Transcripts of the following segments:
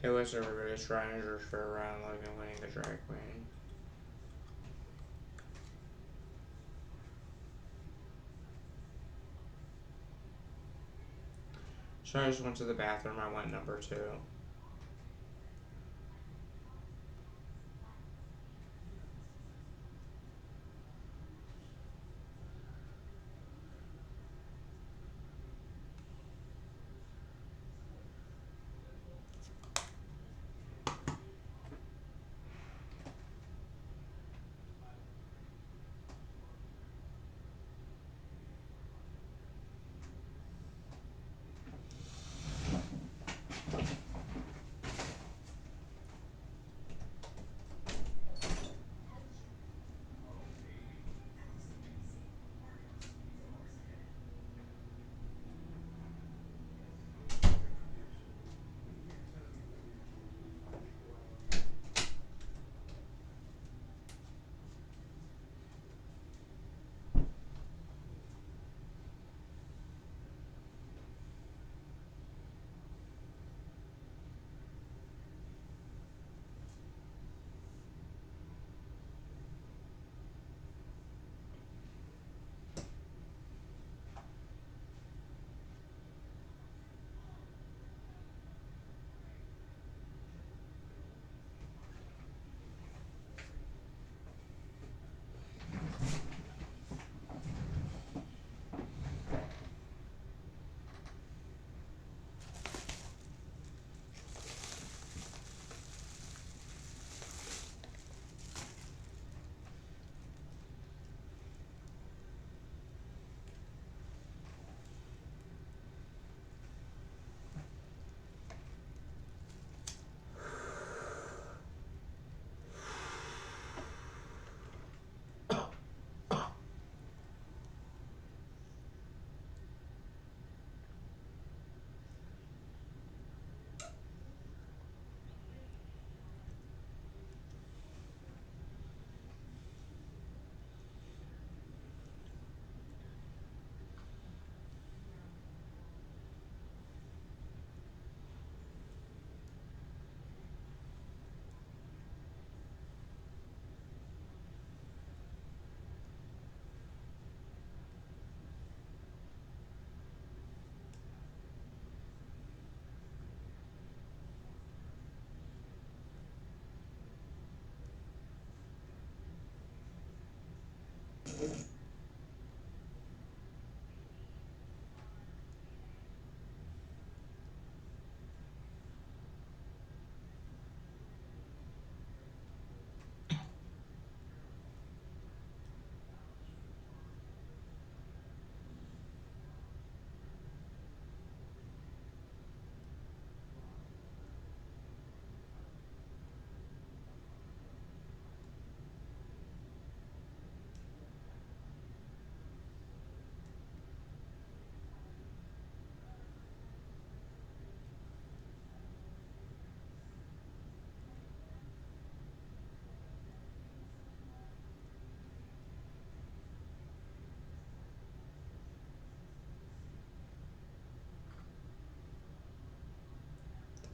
Who was the biggest strangers for Ryan Logan winning the drag queen? So I just went to the bathroom. I went number 2.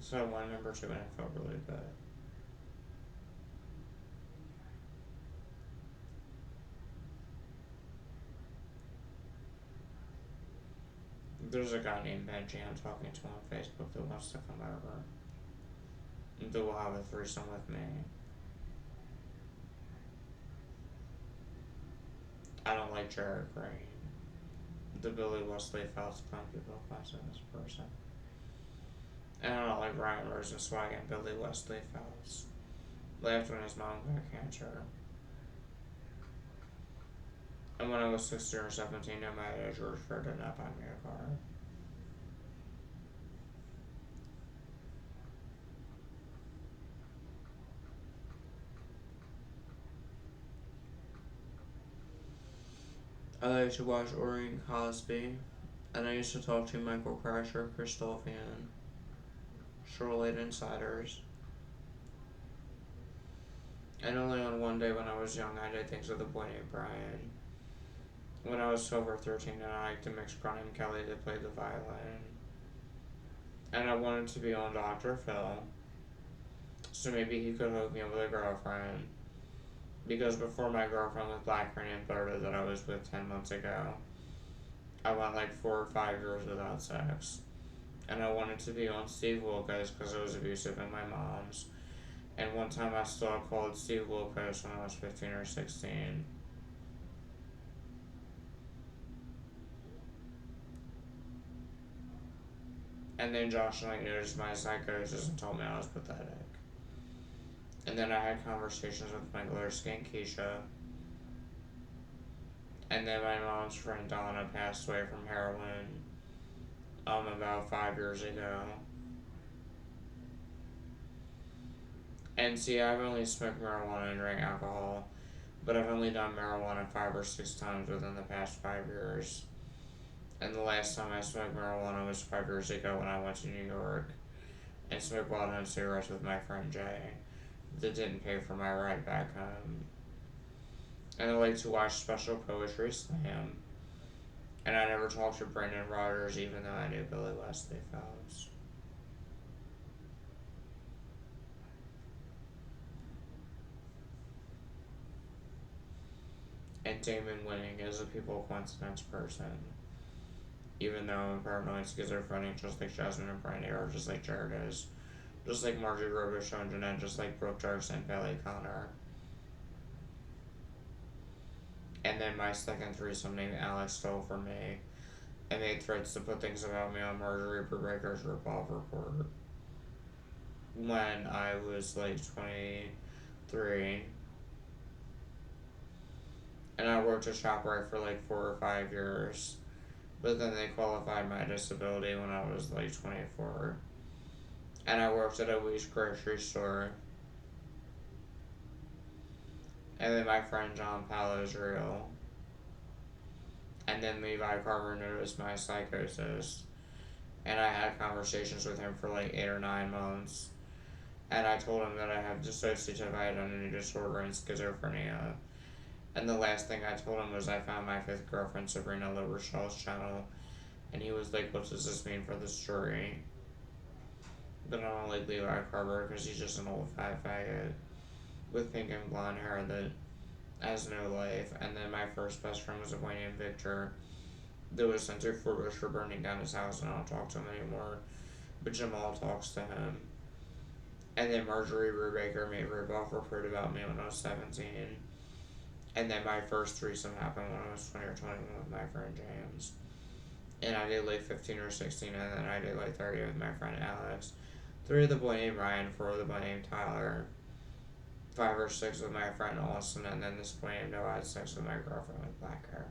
So I won number 2 and I felt really bad. There's a guy named Benji I'm talking to on Facebook that wants to come over. That will have a threesome with me. I don't like Jared Green. The Billy Wesley Phelps plenty people question this person. And I don't like Ryan Rosenzweig and Billy Wesley Phelps. Left when his mom got cancer. And when I was 16 or 17, no matter George Fair did not buy me a car. I like to watch Orion Cosby. And I used to talk to Michael Crasher, Christophian, Charlotte Insiders. And only on one day when I was young I did things with a boy named Brian. When I was 12 or 13 and I liked to mix Graham Kelly to play the violin. And I wanted to be on Dr. Phil. So maybe he could hook me up with a girlfriend. Because before my girlfriend with Blackburn and Florida that I was with 10 months ago, I went like 4 or 5 years without sex. And I wanted to be on Steve Wilkos because it was abusive in my mom's. And one time I still called Steve Wilkos when I was 15 or 16. And then Josh like noticed my psychosis and told me I was pathetic. And then I had conversations with my Gursky and Keisha. And then my mom's friend Donna passed away from heroin about 5 years ago. And see, I've only smoked marijuana and drank alcohol, but I've only done marijuana 5 or 6 times within the past 5 years. And the last time I smoked marijuana was 5 years ago when I went to New York and smoked watermelon cigarettes with my friend Jay that didn't pay for my ride back home. And I like to watch Special Poetry Slam. And I never talked to Brendan Rodgers even though I knew Billy Wesley Phelps. And Damon Winning is a people coincidence person. Even though I'm paranoid schizophrenic, just like Jasmine and Brandy are, just like Jared is. Just like Margie Robichaux and Jeanette, just like Brooke Darks and Bailey Connor. And then my second threesome named Alex stole from me and made threats to put things about me on Marjorie Brubaker's Revolver Report when I was like 23. And I worked at ShopRite for like 4 or 5 years. But then they qualified my disability when I was like 24. And I worked at a Weiss grocery store. And then my friend John Pallo's real. And then Levi Carver noticed my psychosis. And I had conversations with him for like 8 or 9 months. And I told him that I have dissociative identity disorder and schizophrenia. And the last thing I told him was I found my fifth girlfriend, Sabrina LaRochelle's channel. And he was like, what does this mean for the story? But I don't like Levi Carver because he's just an old fat faggot with pink and blonde hair that has no life. And then my first best friend was a boy named Victor that was sent to Fort Bush for burning down his house, and I don't talk to him anymore. But Jamal talks to him. And then Marjorie Brubaker made Rudolph report about me when I was 17. And then my first threesome happened when I was 20 or 21 with my friend James. And I did like 15 or 16, and then I did like 30 with my friend Alex. 3 with a boy named Ryan, 4 with a boy named Tyler, 5 or 6 with my friend Austin, and then this boy named Noah had 6 with my girlfriend with black hair.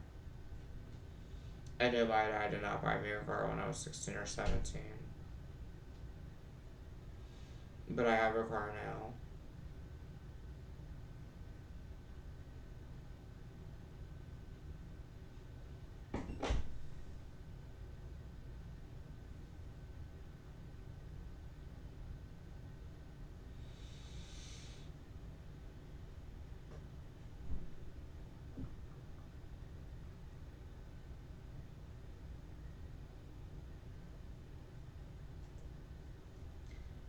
And nobody did not buy me a car when I was 16 or 17. But I have a car now.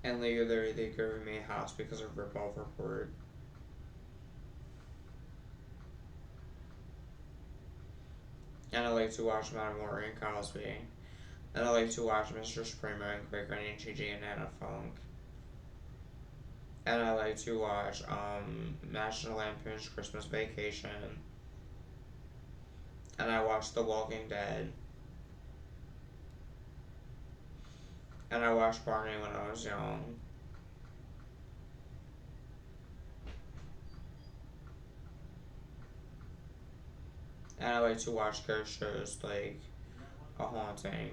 And later they gave me a house because of Rudolph report. And I like to watch Madame Lori and Cosby. And I like to watch Mr. Supremo and Quaker and HG and Anna Funk. And I like to watch National Lampoon's Christmas Vacation. And I watch The Walking Dead. And I watched Barney when I was young. And I like to watch ghost shows like A Haunting.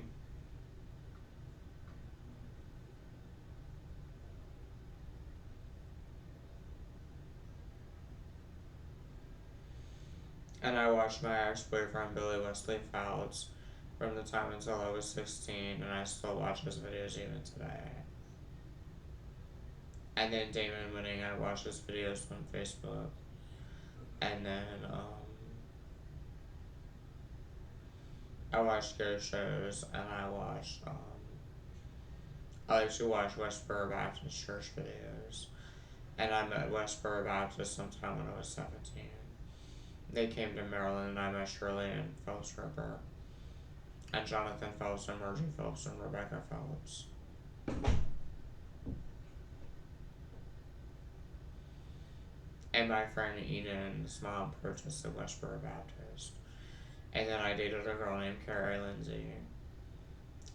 And I watched my ex-boyfriend Billy Wesley Phelps from the time until I was 16, and I still watch his videos even today. And then Damon Winning, I watch his videos on Facebook. And then, I watch ghost shows, and I like to watch Westboro Baptist Church videos. And I met Westboro Baptist sometime when I was 17. They came to Maryland, and I met Shirley and Phillips Ripper, and Jonathan Phillips, and Margie Phillips, and Rebecca Phillips. And my friend Eden's mom purchased the Westboro Baptist. And then I dated a girl named Carrie Lindsay.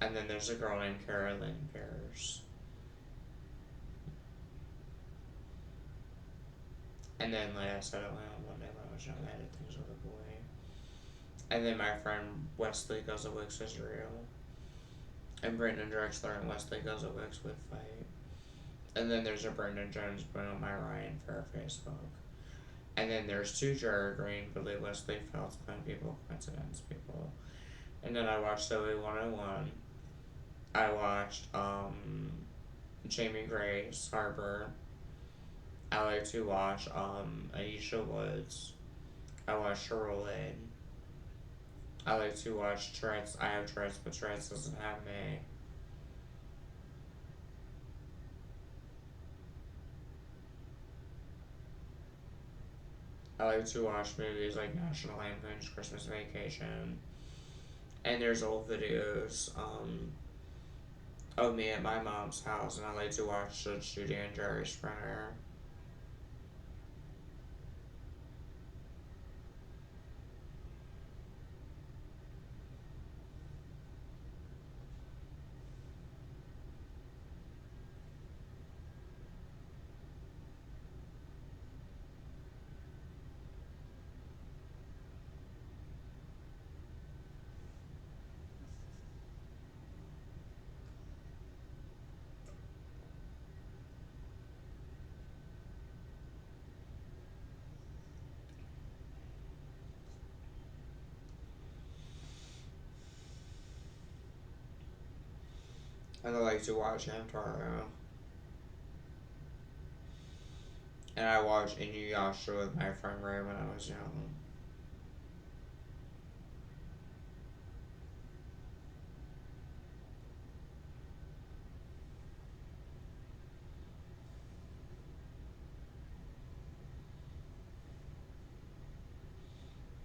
And then there's a girl named Carrie Lynn Pierce. And then, like I said, one day when I was young, I did things with a boy. And then my friend Wesley Guzzlewicks is real. And Brandon Drexler and Wesley Guzzlewicks would fight. And then there's a Brendan Jones boy on my Ryan Fair Facebook. And then there's two Jared Green, Billy Wesley Phelps, Clan people, coincidence people. And then I watched Zoe 101. I watched Jamie Grace Harbor. I like to watch Aisha Woods. I watch Cheryl Lane. I like to watch Tourette's. I have Tourette's, but Tourette's doesn't have me. I like to watch movies like National Lampoon's Christmas Vacation. And there's old videos of me at my mom's house, and I like to watch Judge Judy and Jerry Springer. And I like to watch Hamtaro. And I watched Inuyasha with my friend Ray when I was young.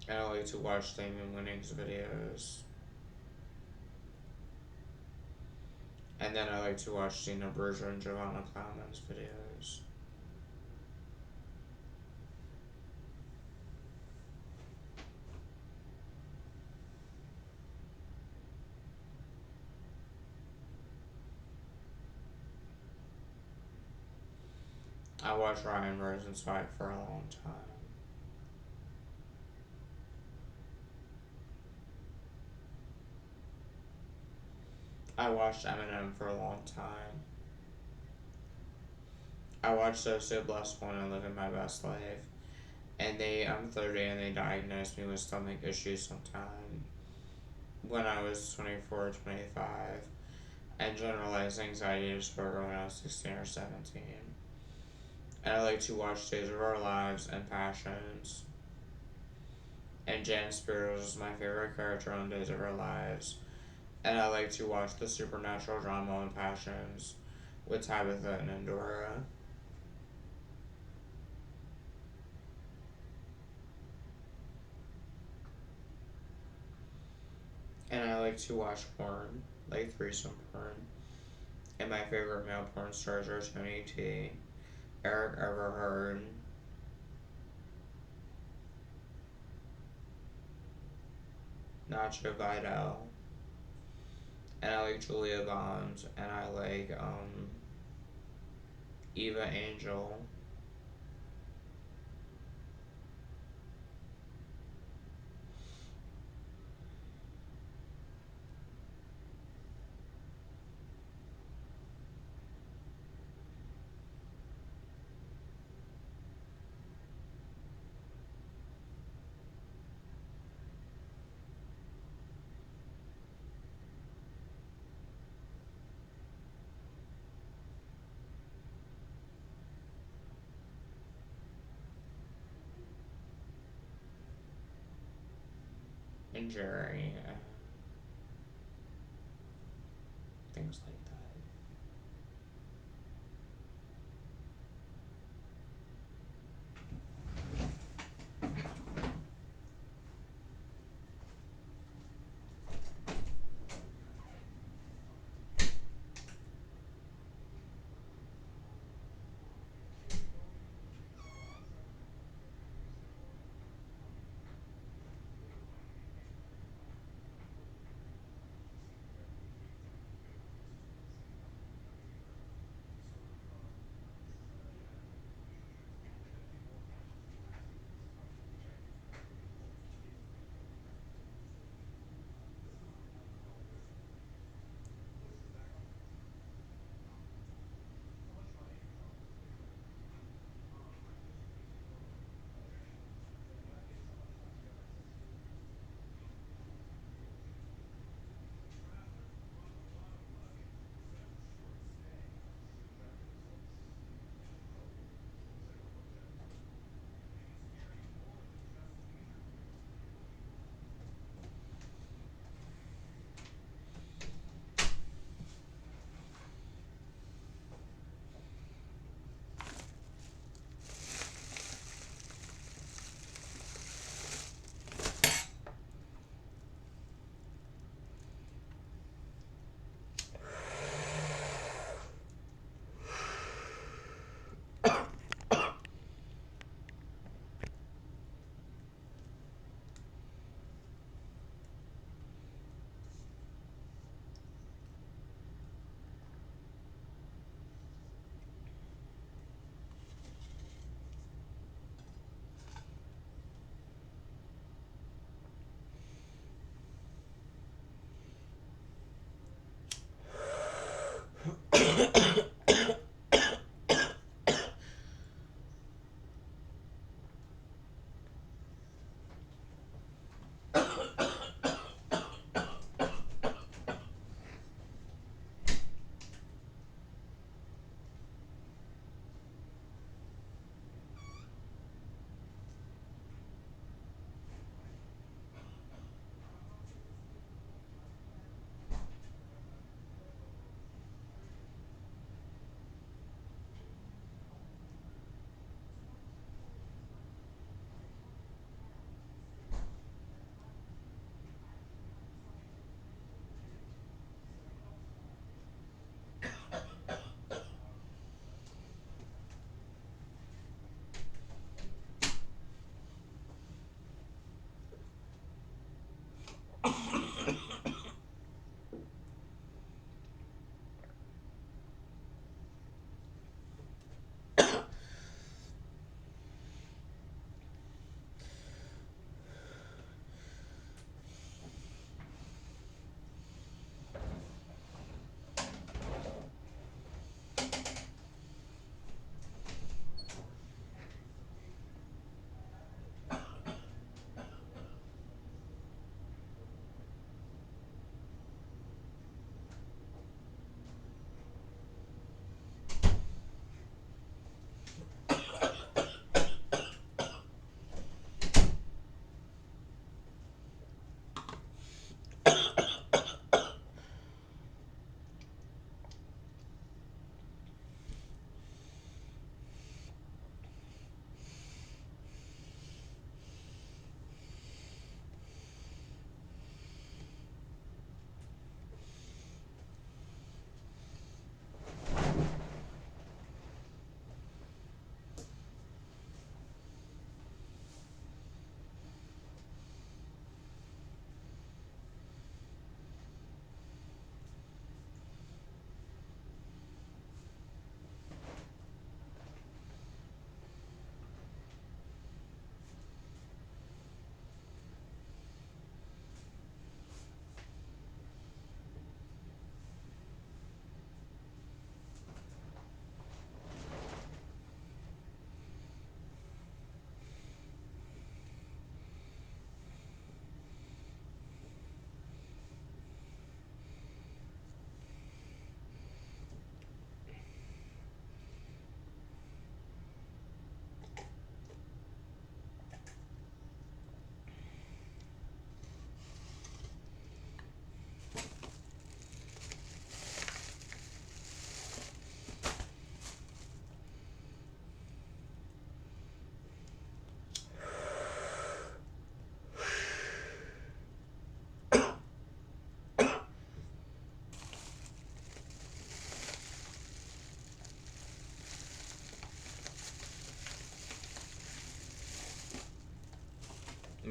And I like to watch Damon Winnings videos. And then I like to watch Dina Berger and Giovanna Plowman's videos. I watched Ryan Rosenzweig for a long time. I watched Eminem for a long time. I watched So Blessed One and Living My Best Life. And I'm 30 and they diagnosed me with stomach issues sometime when I was 24 or 25. And generalized anxiety disorder when I was 16 or 17. And I like to watch Days of Our Lives and Passions. And Jan Spears is my favorite character on Days of Our Lives. And I like to watch the supernatural drama and Passions with Tabitha and Endora. And I like to watch porn, like threesome porn. And my favorite male porn stars are Tony T, Eric Everhard, Nacho Vidal, and I like Julia Bond, and I like Eva Angel. And Jerry, things like that.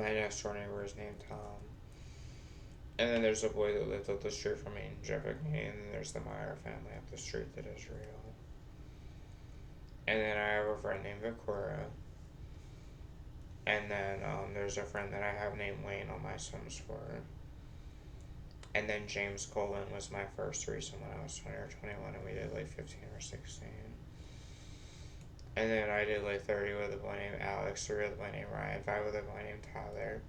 My next door neighbor is named Tom. And then there's a boy that lived up the street from me, Jeff and then there's the Meyer family up the street that is real. And then I have a friend named Victoria. And then there's a friend that I have named Wayne on my Sims 4. And then James Colin was my first threesome when I was 20 or 21, and we did like 15 or 16. And then I did like 30 with a boy named Alex, 3 with a boy named Ryan, 5 with a boy named Tyler,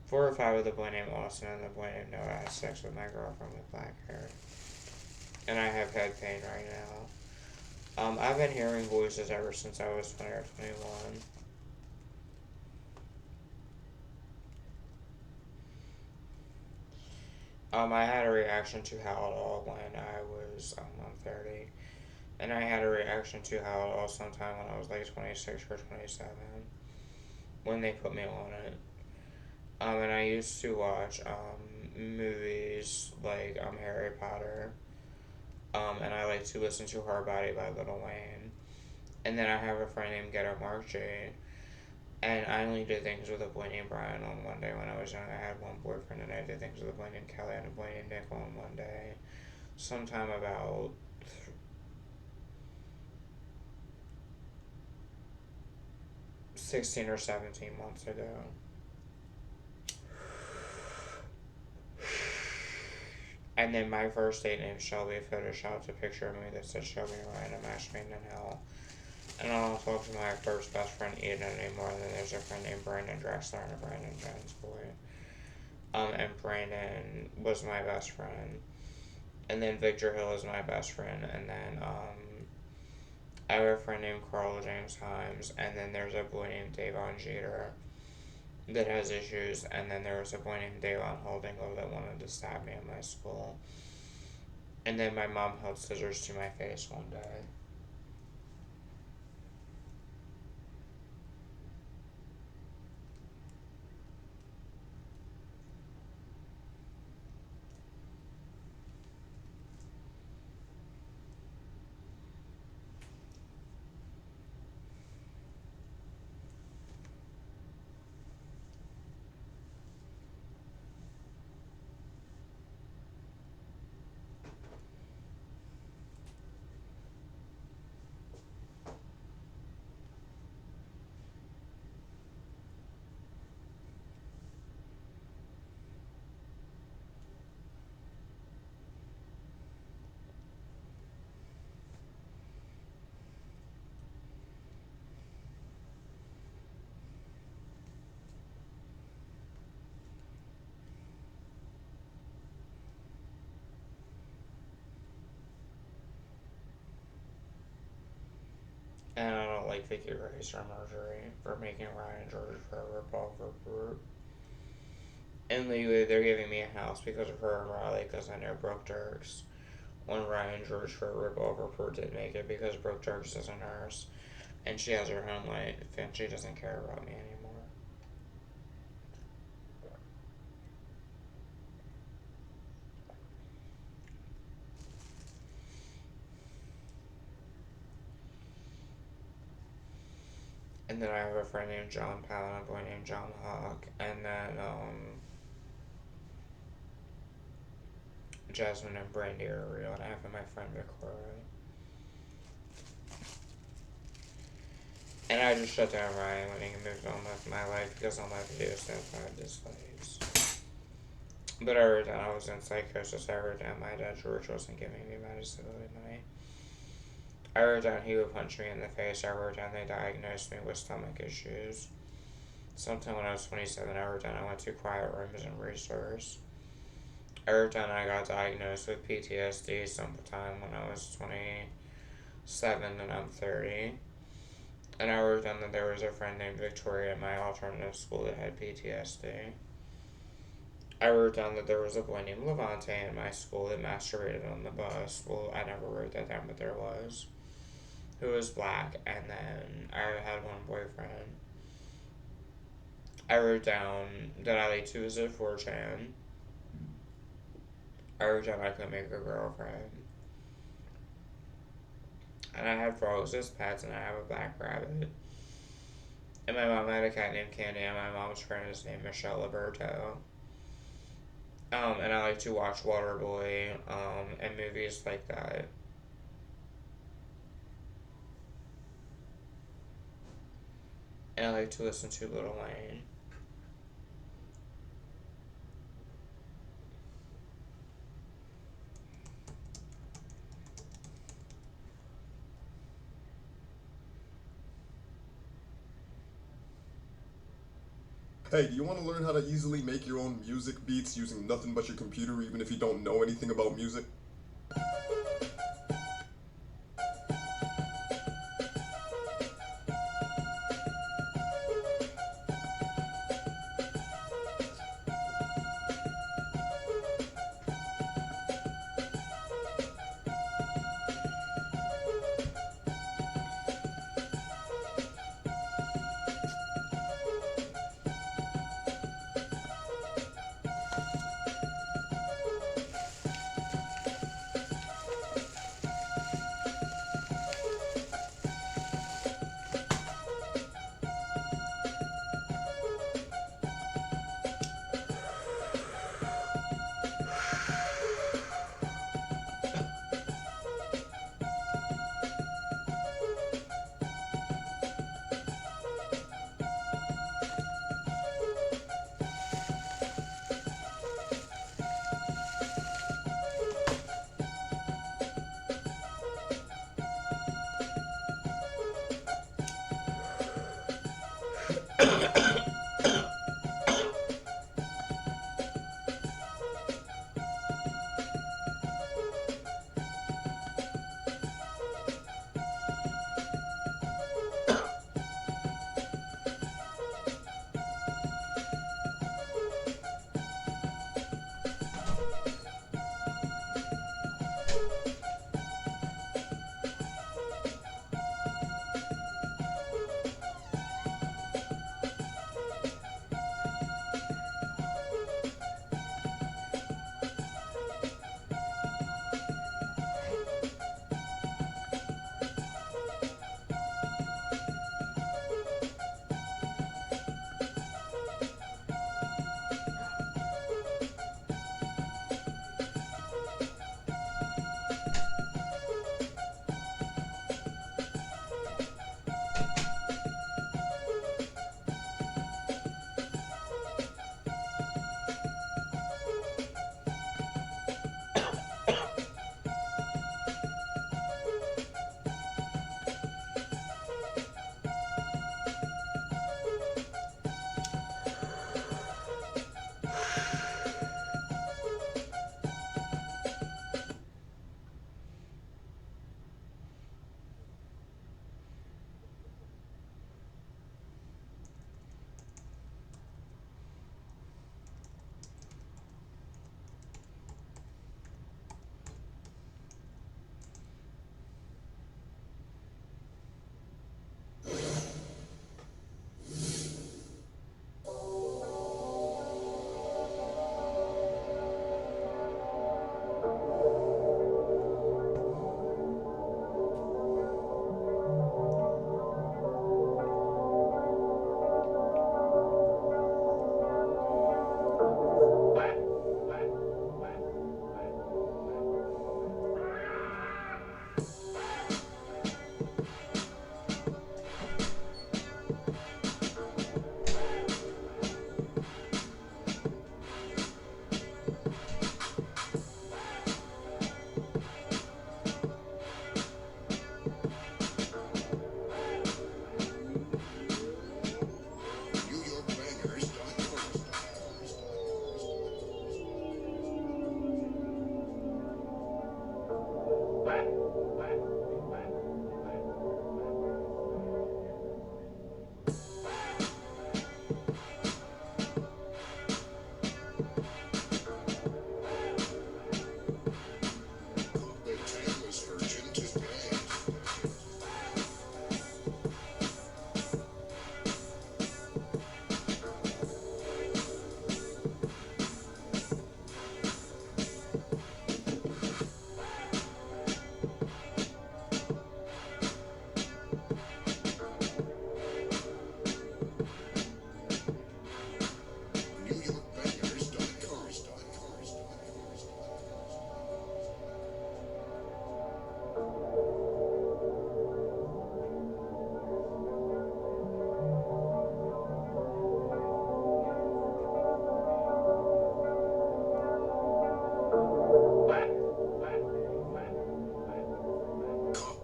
4 or 5 with a boy named Austin, and the boy named Noah. I had sex with my girlfriend with black hair. And I have head pain right now. I've been hearing voices ever since I was 20 or 21. I had a reaction to Haldol when I was on 30. And I had a reaction to Haldol sometime when I was like 26 or 27. When they put me on it. And I used to watch movies like Harry Potter. And I like to listen to Her Body by Lil Wayne. And then I have a friend named Ghetto Mark J. And I only did things with a boy named Brian on one day when I was young. I had one boyfriend, and I did things with a boy named Kelly and a boy named Nick on one day. Sometime about 16 or 17 months ago. And then my first date named Shelby photoshopped a picture of me that said Shelby and Ryan, a match made in hell. And I don't talk to my first best friend Eden anymore. And then there's a friend named Brandon Drexler and a Brandon Jones boy. And Brandon was my best friend. And then Victor Hill is my best friend. And then I have a friend named Carl James Himes. And then there's a boy named Davon Jeter that has issues. And then there was a boy named Davon Holdingo that wanted to stab me in my school. And then my mom held scissors to my face one day. And I don't like Vicky Grace or Marjorie for making Ryan George for a revolver group. And legally, they're giving me a house because of her and Riley, because I know Brooke Dirks. When Ryan George for a revolver group didn't make it because Brooke Dirks is a nurse. And she has her own life, and she doesn't care about me anymore. And then I have a friend named John Powell and a boy named John Hawk. And then, Jasmine and Brandy are real. And I have my friend Victoria. And I just shut down Ryan when he moved on with my life because all my videos don't find dislikes. But I wrote down I was in psychosis. I wrote down my dad George wasn't giving me my disability money. I wrote down he would punch me in the face. I wrote down they diagnosed me with stomach issues. Sometime when I was 27, I wrote down I went to quiet rooms and resource. I wrote down I got diagnosed with PTSD sometime when I was 27 and I'm 30. And I wrote down that there was a friend named Victoria at my alternative school that had PTSD. I wrote down that there was a boy named Levante in my school that masturbated on the bus. Well, I never wrote that down, but there was. Who was black, and then I had one boyfriend. I wrote down that I like to visit 4chan. I wrote down I couldn't make a girlfriend. And I had frogs as pets, and I have a black rabbit. And my mom had a cat named Candy, and my mom's friend is named Michelle Liberto. And I like to watch Waterboy, and movies like that. And I like to listen to Lil Wayne. Hey, do you want to learn how to easily make your own music beats using nothing but your computer, even if you don't know anything about music?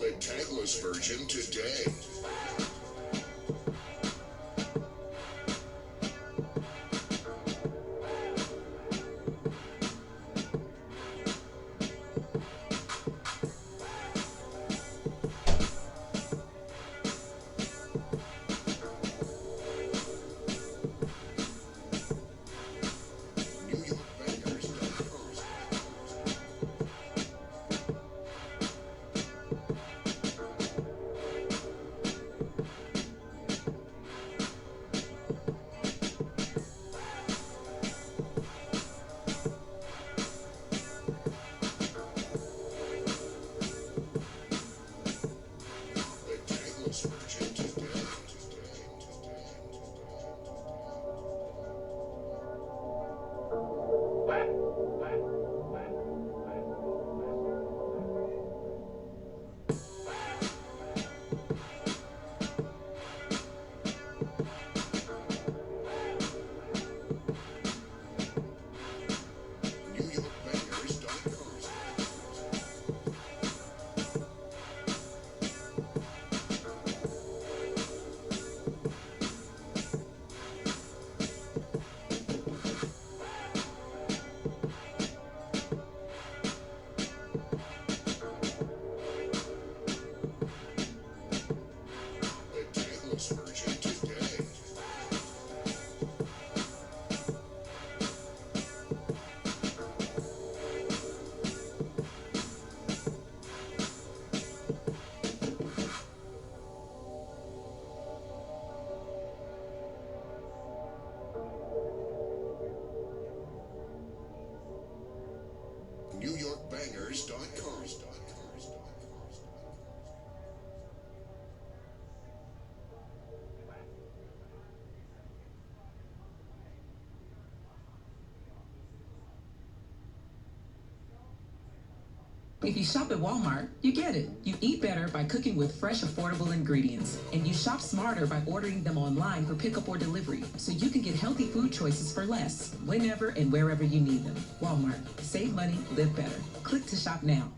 The tagless version today. NewYorkBangers.com. If you shop at Walmart, you get it. You eat better by cooking with fresh, affordable ingredients. And you shop smarter by ordering them online for pickup or delivery, so you can get healthy food choices for less, whenever and wherever you need them. Walmart. Save money, live better. Click to shop now.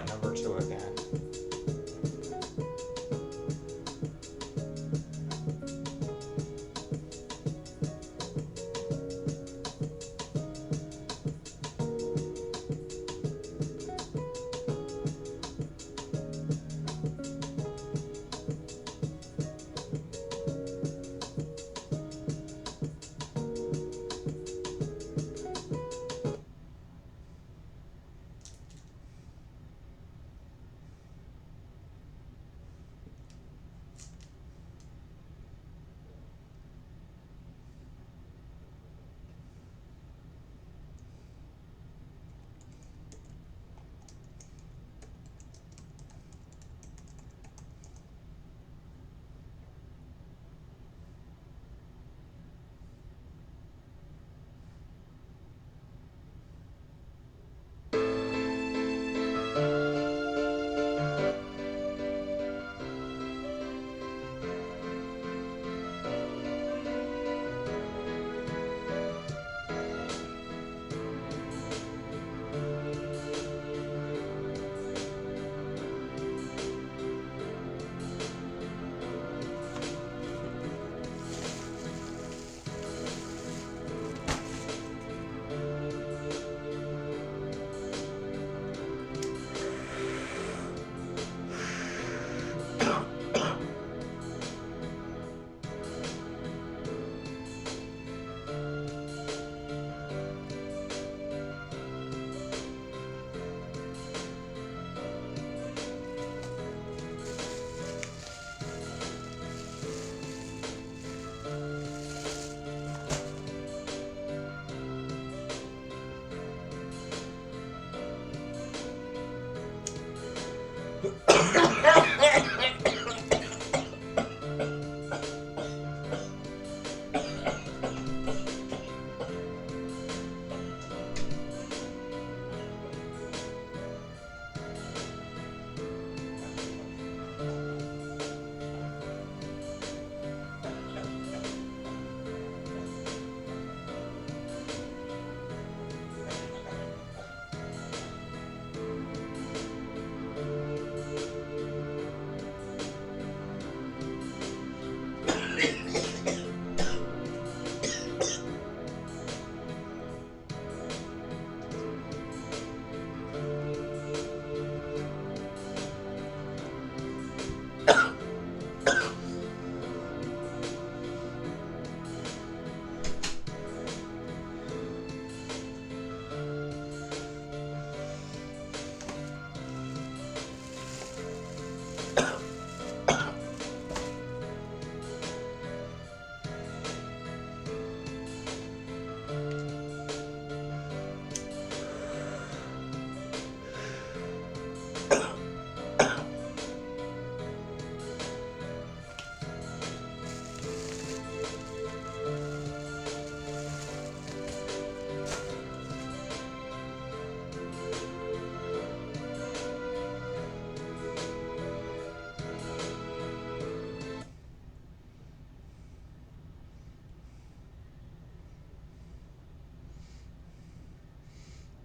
what, number 2 again?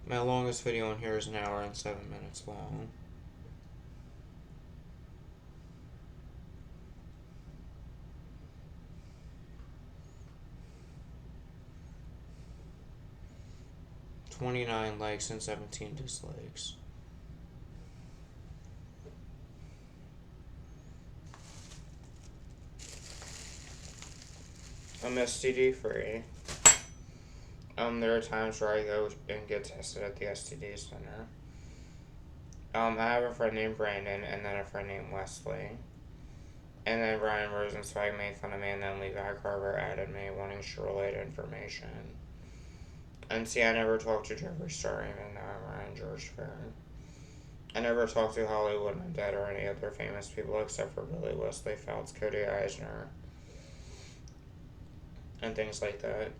My longest video in here is an hour and 7 minutes long. $29 likes and 17 dislikes. I'm STD free. There are times where I go and get tested at the STD center. I have a friend named Brandon and then a friend named Wesley. And then Ryan Rosenzweig made fun of me, and then Levi Carver added me wanting to relate information. And see, I never talked to Jeffree Star, even though I'm Ryan George fan. I never talked to Hollywood Undead or any other famous people except for Billy Wesley Phelps, Cody Eisner, and things like that.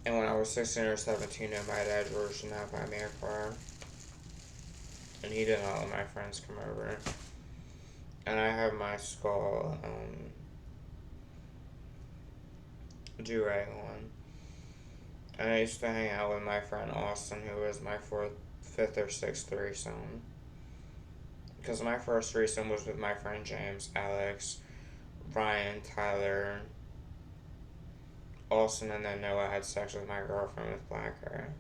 And when I was 16 or 17, my dad George did not buy me a car. And he did not let my friends come over. And I have my skull, do-rag on. And I used to hang out with my friend Austin, who was my fifth or sixth threesome. Because my first threesome was with my friend James, Alex, Ryan, Tyler, Austin, and then Noah had sex with my girlfriend with black hair.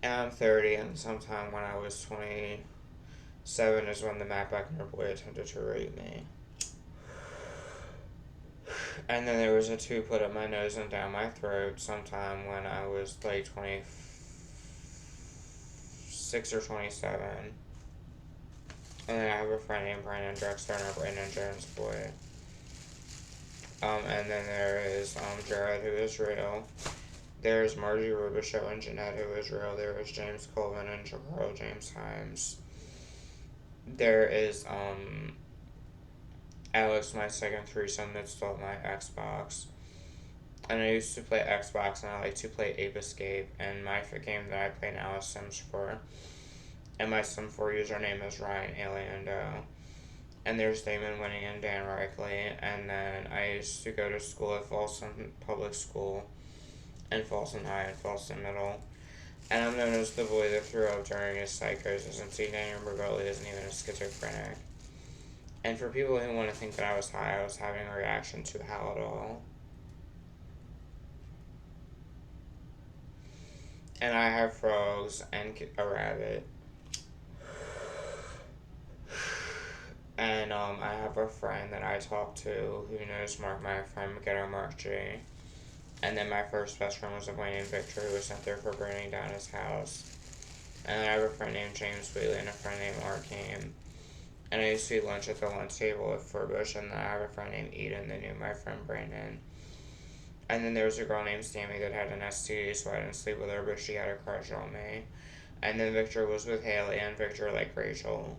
And I'm 30, and sometime when I was 27 is when the Matt Beckner boy attempted to rape me. And then there was a tube put up my nose and down my throat sometime when I was like 26 or 27. And then I have a friend named Brandon Drexler and a Brandon Jones boy. And then there is Jared, who is real. There's Margie Robichaux and Jeanette, who is real. There is James Colvin and Jacarl James Himes. There is Alex, my second threesome, that stole my Xbox. And I used to play Xbox, and I like to play Ape Escape. And my game that I play now is Sims 4. And my Sim 4 username is Ryan Aliendo. And there's Damon Winning and Dan Reichley. And then I used to go to school at Folsom Public School, and Folsom High, and Folsom Middle. And I'm known as the boy that threw up during his psychosis, and C. Daniel Bergoli isn't even a schizophrenic. And for people who want to think that I was high, I was having a reaction to Haldol. And I have frogs and a rabbit. And I have a friend that I talk to who knows Mark, my friend Ghetto Mark G. And then my first best friend was a boy named Victor, who was sent there for burning down his house. And then I have a friend named James Wheatley and a friend named Arkeem. And I used to eat lunch at the lunch table at Furbush, and then I have a friend named Eden that knew my friend Brandon. And then there was a girl named Sammy that had an STD, so I didn't sleep with her, but she had a crush on me. And then Victor was with Haley, and Victor liked Rachel.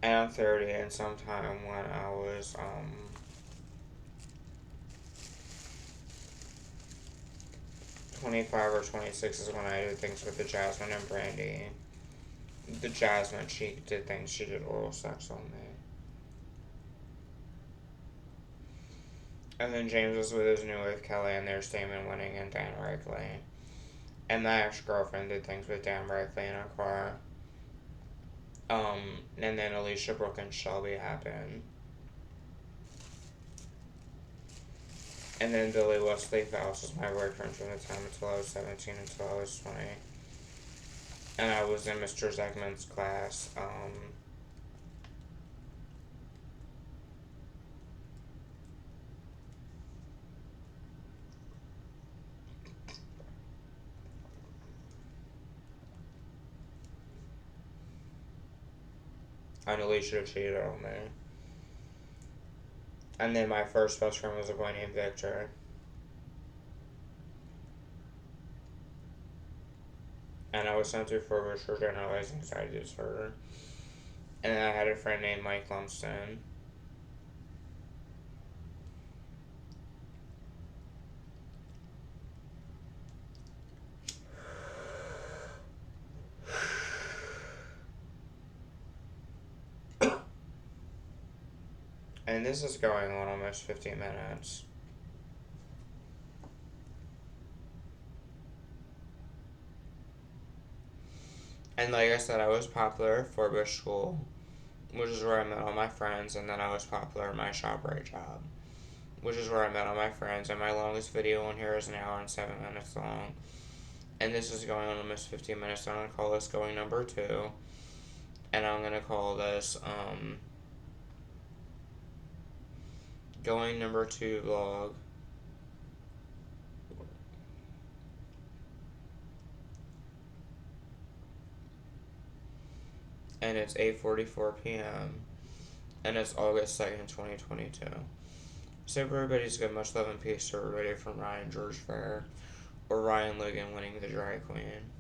And I'm 30, and sometime when I was, 25 or 26 is when I did things with the Jasmine and Brandy. The Jasmine, she did things, she did oral sex on me. And then James was with his new wife, Kelly, and there's Damon Winning and Dan Reichley. And my ex-girlfriend did things with Dan Reichley in a car. And then Alicia, Brooke, and Shelby happened. And then Billy Wesley Faust was my boyfriend from the time until I was 17 until I was 20. And I was in Mr. Zegman's class, and Alicia cheated on me. And then my first best friend was a boy named Victor. And I was sent to Furbush for generalized anxiety disorder. And then I had a friend named Mike Lumsden. And this is going on almost 15 minutes. And like I said, I was popular at Furbush School, which is where I met all my friends, and then I was popular at my ShopRite job, which is where I met all my friends, and my longest video on here is an hour and 7 minutes long. And this is going on almost 15 minutes, so I'm going to call this going number 2. And I'm gonna call this going number 2 vlog. And it's 8:44 p.m. and it's August 2nd, 2022. So everybody's good. Much love and peace to everybody from Ryan George Fair or Ryan Logan winning the Drag Queen.